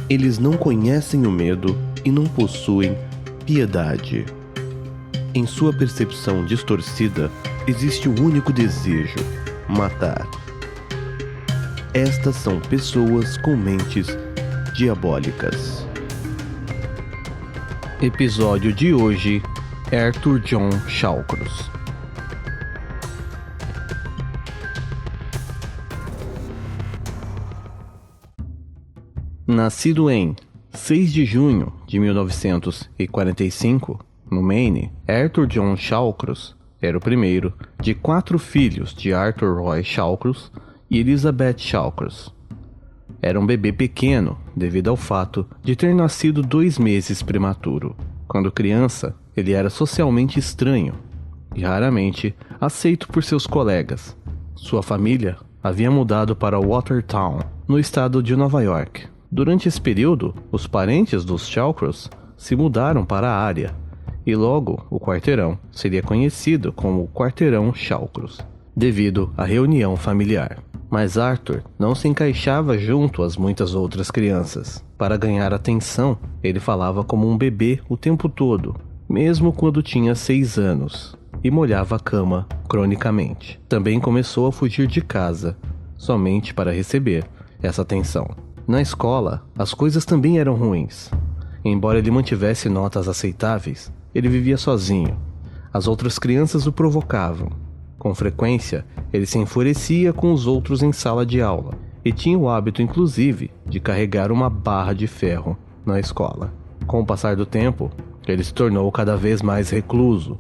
Eles não conhecem o medo e não possuem piedade. Em sua percepção distorcida, existe um único desejo: matar. Estas são pessoas com mentes diabólicas. Episódio de hoje: Arthur John Shawcross. Nascido em 6 de junho de 1945, no Maine, Arthur John Shawcross era o primeiro de 4 filhos de Arthur Roy Shawcross e Elizabeth Shawcross. Era um bebê pequeno devido ao fato de ter nascido 2 meses prematuro. Quando criança, ele era socialmente estranho e raramente aceito por seus colegas. Sua família havia mudado para Watertown, no estado de Nova York. Durante esse período, os parentes dos Shawcross se mudaram para a área, e logo o quarteirão seria conhecido como Quarteirão Shawcross, devido à reunião familiar. Mas Arthur não se encaixava junto às muitas outras crianças. Para ganhar atenção, ele falava como um bebê o tempo todo, mesmo quando tinha 6 anos, e molhava a cama cronicamente. Também começou a fugir de casa, somente para receber essa atenção. Na escola, as coisas também eram ruins. Embora ele mantivesse notas aceitáveis, ele vivia sozinho. As outras crianças o provocavam. Com frequência, ele se enfurecia com os outros em sala de aula e tinha o hábito, inclusive, de carregar uma barra de ferro na escola. Com o passar do tempo, ele se tornou cada vez mais recluso.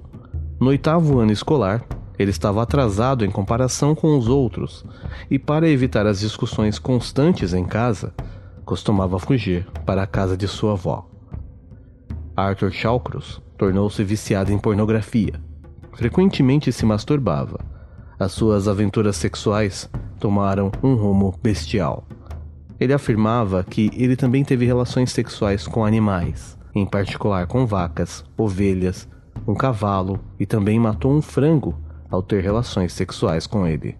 No 8º ano escolar, ele estava atrasado em comparação com os outros e, para evitar as discussões constantes em casa, costumava fugir para a casa de sua avó. Arthur Shawcross tornou-se viciado em pornografia. Frequentemente se masturbava. As suas aventuras sexuais tomaram um rumo bestial. Ele afirmava que ele também teve relações sexuais com animais, em particular com vacas, ovelhas, um cavalo, e também matou um frango ao ter relações sexuais com ele.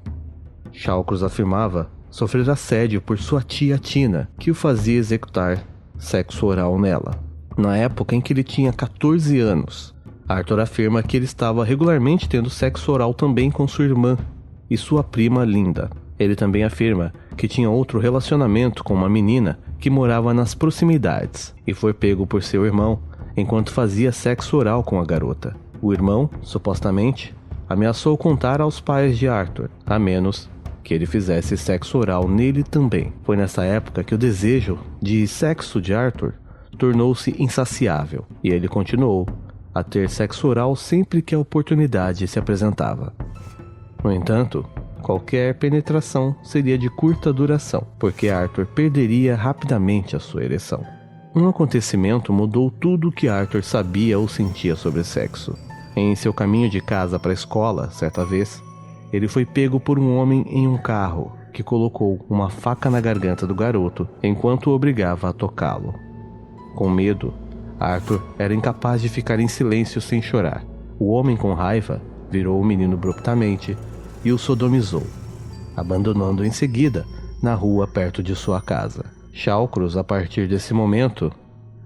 Shawcross afirmava sofrer assédio por sua tia Tina, que o fazia executar sexo oral nela. Na época em que ele tinha 14 anos, Arthur afirma que ele estava regularmente tendo sexo oral também com sua irmã e sua prima Linda. Ele também afirma que tinha outro relacionamento com uma menina que morava nas proximidades e foi pego por seu irmão enquanto fazia sexo oral com a garota. O irmão, supostamente, ameaçou contar aos pais de Arthur, a menos que ele fizesse sexo oral nele também. Foi nessa época que o desejo de sexo de Arthur tornou-se insaciável, e ele continuou a ter sexo oral sempre que a oportunidade se apresentava. No entanto, qualquer penetração seria de curta duração, porque Arthur perderia rapidamente a sua ereção. Um acontecimento mudou tudo o que Arthur sabia ou sentia sobre sexo. Em seu caminho de casa para a escola, certa vez, ele foi pego por um homem em um carro que colocou uma faca na garganta do garoto enquanto o obrigava a tocá-lo. Com medo, Arthur era incapaz de ficar em silêncio sem chorar. O homem, com raiva, virou o menino abruptamente e o sodomizou, abandonando-o em seguida na rua perto de sua casa. Shawcross, a partir desse momento,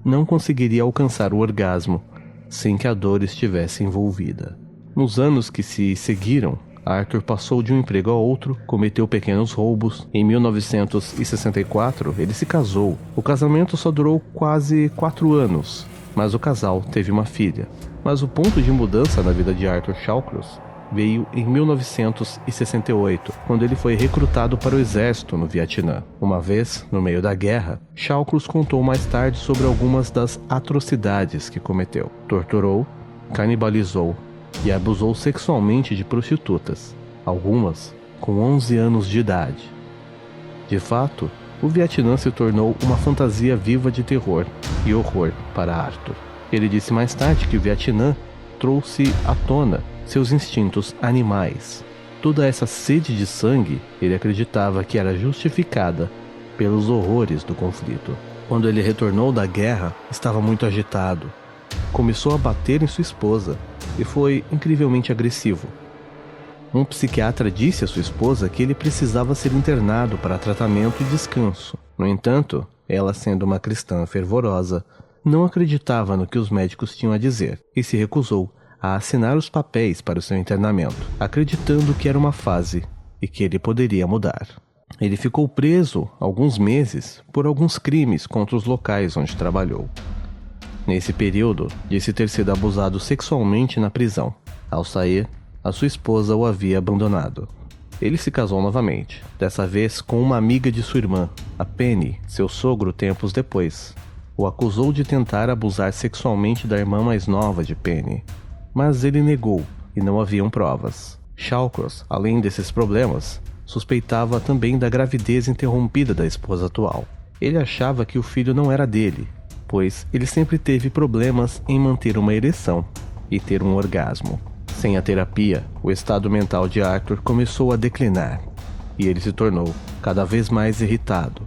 não conseguiria alcançar o orgasmo sem que a dor estivesse envolvida. Nos anos que se seguiram, Arthur passou de um emprego a outro, cometeu pequenos roubos. Em 1964, ele se casou. O casamento só durou quase 4 anos, mas o casal teve uma filha. Mas o ponto de mudança na vida de Arthur Shawcross veio em 1968, quando ele foi recrutado para o exército no Vietnã. Uma vez, no meio da guerra, Shawcross contou mais tarde sobre algumas das atrocidades que cometeu. Torturou, canibalizou e abusou sexualmente de prostitutas, algumas com 11 anos de idade. De fato, o Vietnã se tornou uma fantasia viva de terror e horror para Arthur. Ele disse mais tarde que o Vietnã trouxe à tona seus instintos animais. Toda essa sede de sangue, ele acreditava que era justificada pelos horrores do conflito. Quando ele retornou da guerra, estava muito agitado. Começou a bater em sua esposa e foi incrivelmente agressivo. Um psiquiatra disse à sua esposa que ele precisava ser internado para tratamento e descanso. No entanto, ela, sendo uma cristã fervorosa, não acreditava no que os médicos tinham a dizer e se recusou a assinar os papéis para o seu internamento, acreditando que era uma fase e que ele poderia mudar. Ele ficou preso alguns meses por alguns crimes contra os locais onde trabalhou. Nesse período, disse ter sido abusado sexualmente na prisão. Ao sair, a sua esposa o havia abandonado. Ele se casou novamente, dessa vez com uma amiga de sua irmã, a Penny. Seu sogro, tempos depois, o acusou de tentar abusar sexualmente da irmã mais nova de Penny, mas ele negou e não haviam provas. Shawcross, além desses problemas, suspeitava também da gravidez interrompida da esposa atual. Ele achava que o filho não era dele, pois ele sempre teve problemas em manter uma ereção e ter um orgasmo. Sem a terapia, o estado mental de Arthur começou a declinar e ele se tornou cada vez mais irritado.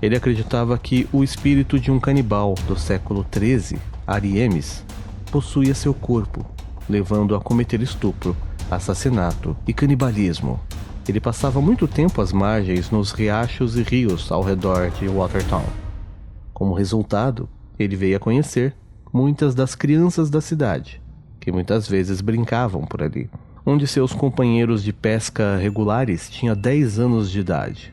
Ele acreditava que o espírito de um canibal do século XIII, Ariemes, possuía seu corpo, levando-o a cometer estupro, assassinato e canibalismo. Ele passava muito tempo às margens nos riachos e rios ao redor de Watertown. Como resultado, ele veio a conhecer muitas das crianças da cidade, que muitas vezes brincavam por ali, onde seus companheiros de pesca regulares tinham 10 anos de idade,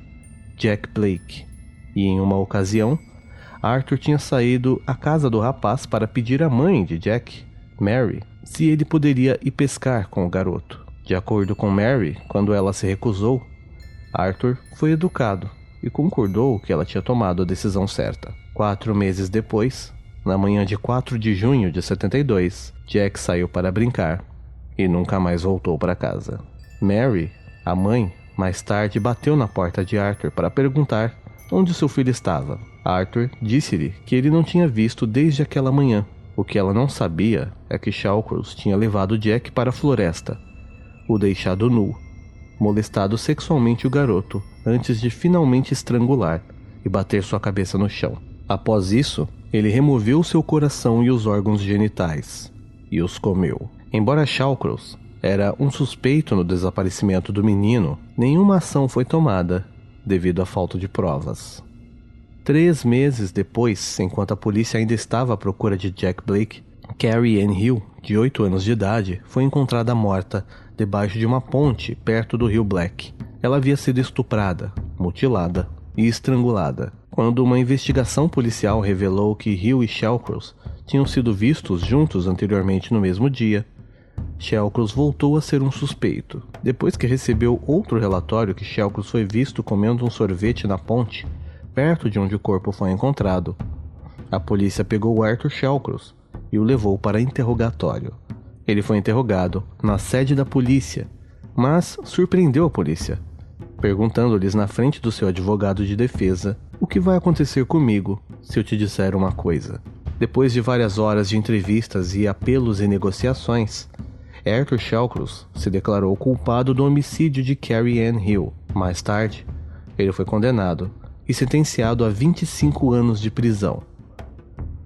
Jack Blake, e em uma ocasião, Arthur tinha saído à casa do rapaz para pedir à mãe de Jack, Mary, se ele poderia ir pescar com o garoto. De acordo com Mary, quando ela se recusou, Arthur foi educado e concordou que ela tinha tomado a decisão certa. 4 meses depois, na manhã de 4 de junho de 72, Jack saiu para brincar e nunca mais voltou para casa. Mary, a mãe, mais tarde bateu na porta de Arthur para perguntar onde seu filho estava. Arthur disse-lhe que ele não tinha visto desde aquela manhã. O que ela não sabia é que Shawcross tinha levado Jack para a floresta, o deixado nu, molestado sexualmente o garoto antes de finalmente estrangular e bater sua cabeça no chão. Após isso, ele removeu seu coração e os órgãos genitais e os comeu. Embora Shawcross era um suspeito no desaparecimento do menino, nenhuma ação foi tomada devido à falta de provas. 3 meses depois, enquanto a polícia ainda estava à procura de Jack Blake, Carrie Ann Hill, de 8 anos de idade, foi encontrada morta debaixo de uma ponte perto do rio Black. Ela havia sido estuprada, mutilada e estrangulada. Quando uma investigação policial revelou que Hill e Shawcross tinham sido vistos juntos anteriormente no mesmo dia, Shawcross voltou a ser um suspeito. Depois que recebeu outro relatório que Shawcross foi visto comendo um sorvete na ponte, perto de onde o corpo foi encontrado, a polícia pegou Arthur Shawcross e o levou para interrogatório. Ele foi interrogado na sede da polícia, mas surpreendeu a polícia, perguntando-lhes na frente do seu advogado de defesa: "O que vai acontecer comigo se eu te disser uma coisa?" Depois de várias horas de entrevistas e apelos e negociações, Arthur Shawcross se declarou culpado do homicídio de Carrie Ann Hill. Mais tarde, ele foi condenado e sentenciado a 25 anos de prisão.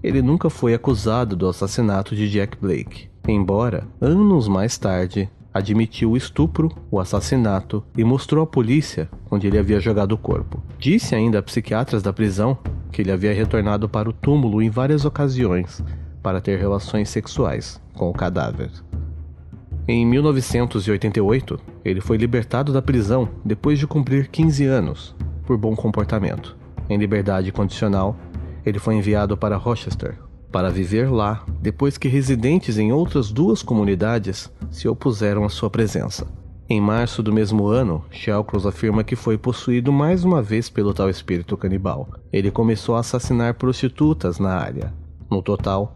Ele nunca foi acusado do assassinato de Jack Blake, embora, anos mais tarde, admitiu o estupro, o assassinato e mostrou à polícia onde ele havia jogado o corpo. Disse ainda a psiquiatras da prisão que ele havia retornado para o túmulo em várias ocasiões para ter relações sexuais com o cadáver. Em 1988, ele foi libertado da prisão depois de cumprir 15 anos, por bom comportamento. Em liberdade condicional, ele foi enviado para Rochester, para viver lá, depois que residentes em outras 2 comunidades se opuseram à sua presença. Em março do mesmo ano, Shawcross afirma que foi possuído mais uma vez pelo tal espírito canibal. Ele começou a assassinar prostitutas na área. No total,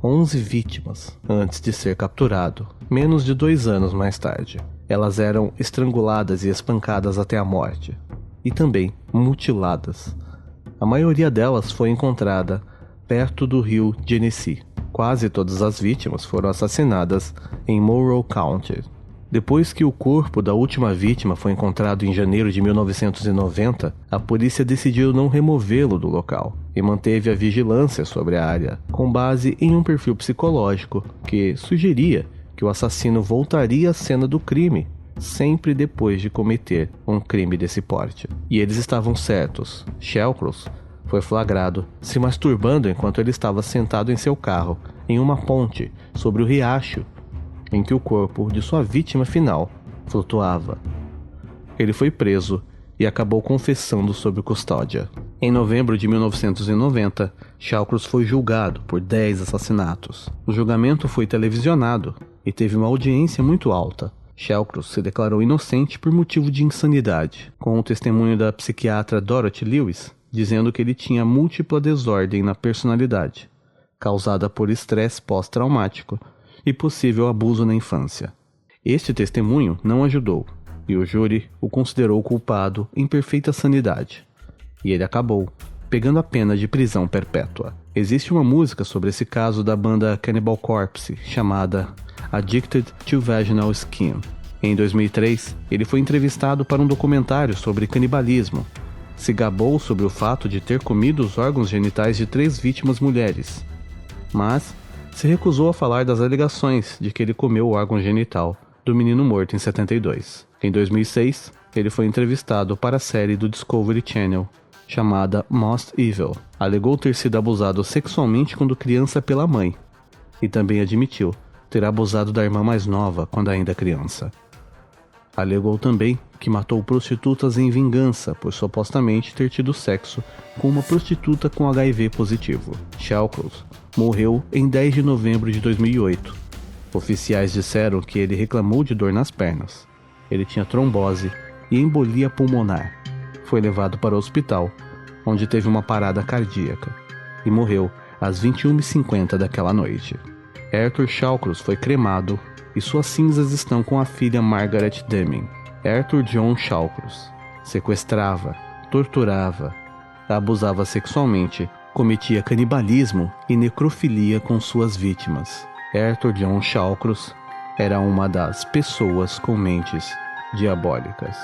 11 vítimas, antes de ser capturado, menos de 2 anos mais tarde. Elas eram estranguladas e espancadas até a morte, e também mutiladas. A maioria delas foi encontrada perto do rio Genesee. Quase todas as vítimas foram assassinadas em Monroe County. Depois que o corpo da última vítima foi encontrado em janeiro de 1990, a polícia decidiu não removê-lo do local e manteve a vigilância sobre a área, com base em um perfil psicológico que sugeria que o assassino voltaria à cena do crime sempre depois de cometer um crime desse porte. E eles estavam certos. Shawcross foi flagrado se masturbando enquanto ele estava sentado em seu carro em uma ponte sobre o riacho em que o corpo de sua vítima final flutuava. Ele foi preso e acabou confessando sob custódia. Em novembro de 1990, Shawcross foi julgado por 10 assassinatos. O julgamento foi televisionado e teve uma audiência muito alta. Shawcross se declarou inocente por motivo de insanidade, com o testemunho da psiquiatra Dorothy Lewis dizendo que ele tinha múltipla desordem na personalidade, causada por estresse pós-traumático e possível abuso na infância. Este testemunho não ajudou, e o júri o considerou culpado em perfeita sanidade, e ele acabou pegando a pena de prisão perpétua. Existe uma música sobre esse caso da banda Cannibal Corpse, chamada Addicted to Vaginal Skin. Em 2003, ele foi entrevistado para um documentário sobre canibalismo. Se gabou sobre o fato de ter comido os órgãos genitais de 3 vítimas mulheres, mas se recusou a falar das alegações de que ele comeu o órgão genital do menino morto em 72. Em 2006, ele foi entrevistado para a série do Discovery Channel, chamada Most Evil. Alegou ter sido abusado sexualmente quando criança pela mãe, e também admitiu ter abusado da irmã mais nova quando ainda criança. Alegou também que matou prostitutas em vingança por supostamente ter tido sexo com uma prostituta com HIV positivo. Shawcross morreu em 10 de novembro de 2008. Oficiais disseram que ele reclamou de dor nas pernas. Ele tinha trombose e embolia pulmonar. Foi levado para o hospital, onde teve uma parada cardíaca, e morreu às 21h50 daquela noite. Arthur Shawcross foi cremado e suas cinzas estão com a filha Margaret Deming. Arthur John Shawcross sequestrava, torturava, abusava sexualmente, cometia canibalismo e necrofilia com suas vítimas. Arthur John Shawcross era uma das pessoas com mentes diabólicas.